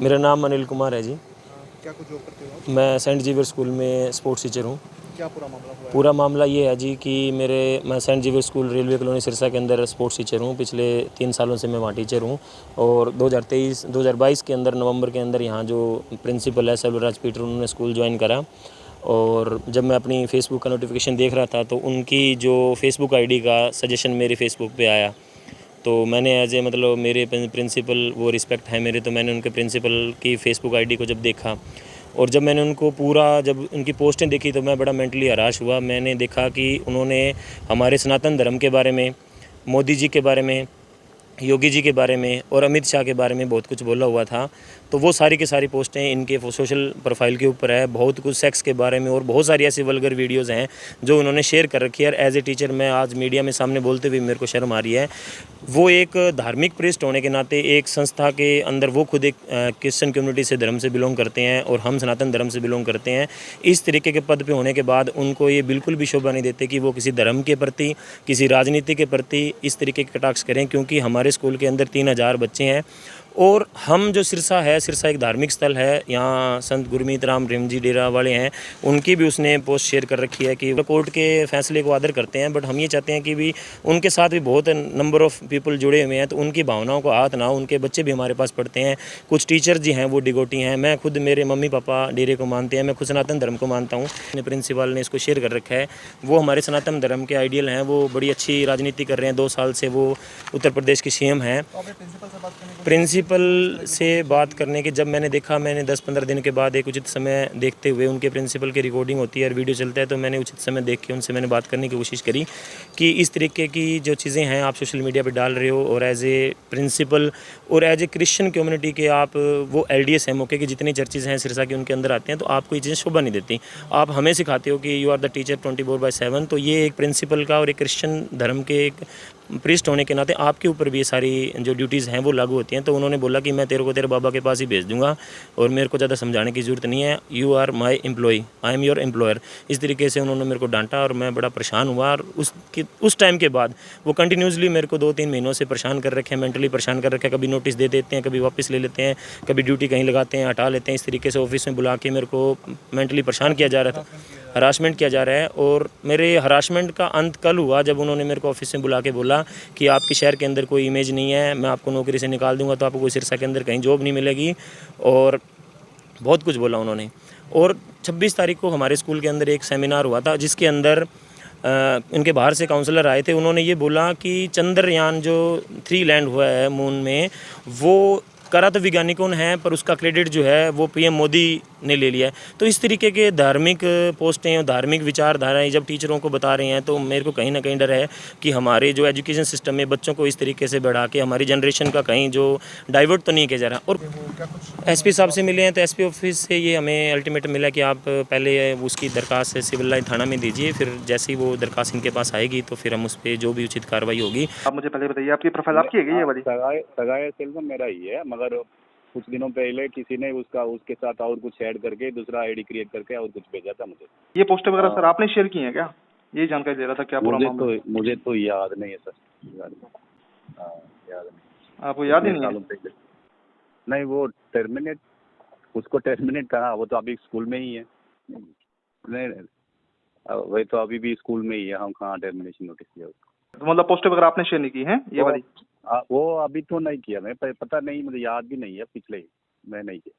मेरा नाम अनिल कुमार है जी। क्या कुछ जॉब करते हो आप? मैं सेंट ज़ेवियर स्कूल में स्पोर्ट्स टीचर हूँ। क्या पूरा मामला हुआ है? पूरा मामला ये है जी कि मैं saint Xavier school railway colony Sirsa के अंदर स्पोर्ट्स टीचर हूँ। पिछले 3 सालों से मैं वहाँ टीचर हूँ और 2022 के अंदर नवंबर के अंदर यहाँ जो प्रिंसिपल है सेल्वराज पीटर, उन्होंने स्कूल ज्वाइन करा। और जब मैं अपनी फ़ेसबुक का नोटिफिकेशन देख रहा था तो उनकी जो फ़ेसबुक आईडी का सजेशन मेरे फ़ेसबुक पे आया, तो मैंने एज ए मतलब मेरे प्रिंसिपल वो रिस्पेक्ट है मेरे, तो मैंने उनके प्रिंसिपल की फ़ेसबुक आईडी को जब देखा और जब मैंने उनको जब उनकी पोस्टें देखी तो मैं बड़ा मेंटली हराश हुआ। मैंने देखा कि उन्होंने हमारे सनातन धर्म के बारे में, मोदी जी के बारे में, योगी जी के बारे में और अमित शाह के बारे में बहुत कुछ बोला हुआ था। तो वो सारी की सारी पोस्टें इनके सोशल प्रोफाइल के ऊपर है। बहुत कुछ सेक्स के बारे में और बहुत सारी ऐसी वल्गर वीडियोज़ हैं जो उन्होंने शेयर कर रखी है। और एज ए टीचर मैं आज मीडिया में सामने बोलते हुए मेरे को शर्म आ रही है। वो एक धार्मिक प्रेस्ट होने के नाते एक संस्था के अंदर वो खुद एक क्रिश्चियन कम्युनिटी से धर्म से बिलोंग करते हैं और हम सनातन धर्म से बिलोंग करते हैं। इस तरीके के पद पे होने के बाद उनको ये बिल्कुल भी शोभा नहीं देते कि वो किसी धर्म के प्रति, किसी राजनीति के प्रति इस तरीके के कटाक्ष करें, क्योंकि हमारे स्कूल के अंदर 3000 बच्चे हैं और हम जो सिरसा है, सिरसा एक धार्मिक स्थल है। यहाँ संत गुरमीत राम प्रेम जी डेरा वाले हैं, उनकी भी उसने पोस्ट शेयर कर रखी है कि वो कोर्ट के फैसले को आदर करते हैं, बट हम ये चाहते हैं कि भी उनके साथ भी बहुत नंबर ऑफ़ पीपल जुड़े हुए हैं, तो उनकी भावनाओं को आहत ना हो। उनके बच्चे भी हमारे पास पढ़ते हैं, कुछ टीचर जी हैं वो डिगोटी हैं। मैं खुद, मेरे मम्मी पापा डेरे को मानते हैं, मैं खुद सनातन धर्म को मानता हूँ। अपने प्रिंसिपल ने इसको शेयर कर रखा है। वो हमारे सनातन धर्म के आइडियल हैं, वो बड़ी अच्छी राजनीति कर रहे हैं। 2 साल से वो उत्तर प्रदेश के सीएम हैं। तो आपने प्रिंसिपल से बात करने को प्रिंसिपल से बात करने के जब मैंने देखा, मैंने 10-15 दिन के बाद एक उचित समय देखते हुए, उनके प्रिंसिपल की रिकॉर्डिंग होती है और वीडियो चलता है, तो मैंने उचित समय देख के उनसे मैंने बात करने की कोशिश करी कि इस तरीके की जो चीज़ें हैं आप सोशल मीडिया पे डाल रहे हो और एज ए प्रिंसिपल और एज ए क्रिश्चियन कम्युनिटी के आप वो एलडीएस हैं मौके की जितनी चर्चेज़ हैं सिरसा के उनके अंदर आते हैं, तो आपको ये चीज़ें शोभा नहीं देती। आप हमें सिखाते हो कि यू आर द टीचर 24/7, तो ये एक प्रिंसिपल का और एक क्रिश्चियन धर्म के एक प्रीस्ट होने के नाते आपके ऊपर भी ये सारी जो ड्यूटीज़ हैं वो लागू होती हैं। तो उन्होंने बोला कि मैं तेरे को तेरे बाबा के पास ही भेज दूंगा और मेरे को ज़्यादा समझाने की ज़रूरत नहीं है, you are my employee, I am your employer. इस तरीके से उन्होंने मेरे को डांटा और मैं बड़ा परेशान हुआ। और उस टाइम के बाद वो कंटिन्यूसली मेरे को 2-3 महीनों से परेशान कर रखे हैं, मेंटली परेशान कर रखे हैं। कभी नोटिस दे देते हैं, कभी वापस ले लेते हैं, कभी ड्यूटी कहीं लगाते हैं, हटा लेते हैं। इस तरीके से ऑफिस में बुला के मेरे को मेंटली परेशान किया जा रहा था, हरासमेंट किया जा रहा है। और मेरे हरासमेंट का अंत कल हुआ जब उन्होंने मेरे को ऑफिस में बुला के बोला कि आपके शहर के अंदर कोई इमेज नहीं है, मैं आपको नौकरी से निकाल दूंगा, तो आपको कोई सिरसा के अंदर कहीं जॉब नहीं मिलेगी। और बहुत कुछ बोला उन्होंने। और 26 तारीख को हमारे स्कूल के अंदर एक सेमिनार हुआ था जिसके अंदर इनके बाहर से काउंसलर आए थे। उन्होंने ये बोला कि चंद्रयान जो 3 लैंड हुआ है मून में, वो करा तो वैज्ञानिकों ने है पर उसका क्रेडिट जो है वो पीएम मोदी ने ले लिया है। तो इस तरीके के धार्मिक पोस्टें और धार्मिक विचारधाराएं जब टीचरों को बता रहे हैं, तो मेरे को कहीं ना कहीं डर है कि हमारे जो एजुकेशन सिस्टम में बच्चों को इस तरीके से बढ़ा के हमारी जनरेशन का कहीं जो डाइवर्ट तो नहीं किया जा रहा। और क्या कुछ एसपी साहब से मिले हैं तो एसपी ऑफिस से ये हमें अल्टीमेटम मिला कि आप पहले उसकी दरखास्त सिविल लाइन थाना में दीजिए, फिर जैसे ही वो दरखास्त इनके पास आएगी तो फिर हम उस पर जो भी उचित कार्रवाई होगी। आप मुझे पहले बताइए, आपकी प्रोफाइल आपकी है क्या ये वाली? सगाई सेल्फम मेरा ही है, मगर कुछ दिनों पहले किसी ने उसके साथ और कुछ ऐड करके दूसरा आईडी क्रिएट करके और कुछ भेजा था मुझे। ये पोस्ट वगैरह सर हाँ, आपने शेयर की हैं क्या? ये जानकारी दे रहा था क्या पूरा मामला? मुझे तो याद नहीं है सर। हाँ, याद नहीं। आपको याद ही कितने नहीं है? सालों पहले नहीं, वो उसको टर्मिनेट करा, वो तो अभी स्कूल में ही है। नहीं, वही तो अभी भी स्कूल में ही है, हम कहाँ टर्मिनेशन नोटिस किया उसको। तो मतलब पोस्ट वगैरह आपने शेयर नहीं की हैं ये वाली? वो अभी तो नहीं किया, मैं पता नहीं, मुझे याद भी नहीं है, पिछले ही मैं नहीं किया।